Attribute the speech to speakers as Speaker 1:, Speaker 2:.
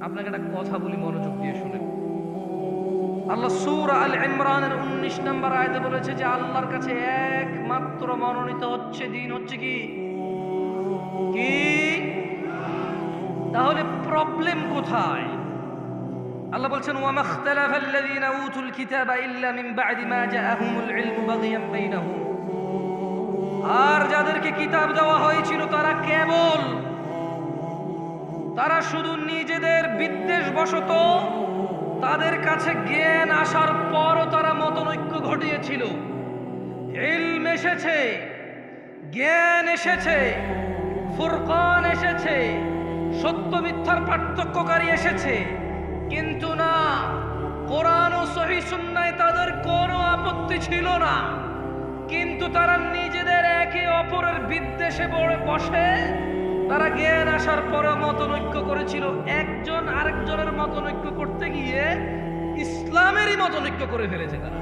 Speaker 1: আপনাকে একটা কথা বলি, মনোযোগ দিয়ে শুনেন। আল্লাহ সূরা আল ইমরানের 19 নম্বর আয়াতে বলেছে যে আল্লাহর কাছে একমাত্র মনোনীত দিন হচ্ছে কি কি তাহলে প্রবলেম কোথায়? আল্লাহ বলছেন ওয়া মাখতালাফাল্লাযীনা উতুল কিতাবা ইল্লা মিন বা'দি মা জাআহুমুল ইলমু বাগিয়ান বাইনাহুম। আর যাদেরকে কিতাব দেওয়া হয়েছিল তারা শুধু নিজেদের বিদ্বেষবশত তাদের কাছে জ্ঞান আসার পরও তারা মতনৈক্য ঘটিয়েছিল। ইলম এসেছে, জ্ঞান এসেছে, ফুরকান এসেছে, সত্য মিথ্যার পার্থক্যকারী এসেছে, কিন্তু না, কোরআন ও সহিহ সুন্নায় তাদের কোনো আপত্তি ছিল না। কিন্তু তারা নিজেদের একে অপরের বিদ্বেষে বসে তারা জ্ঞান আসার পরে মতনৈক্য করেছিল। একজন আরেকজনের মতনৈক্য করতে গিয়ে ইসলামেরই মতনৈক্য করে ফেলেছে তারা।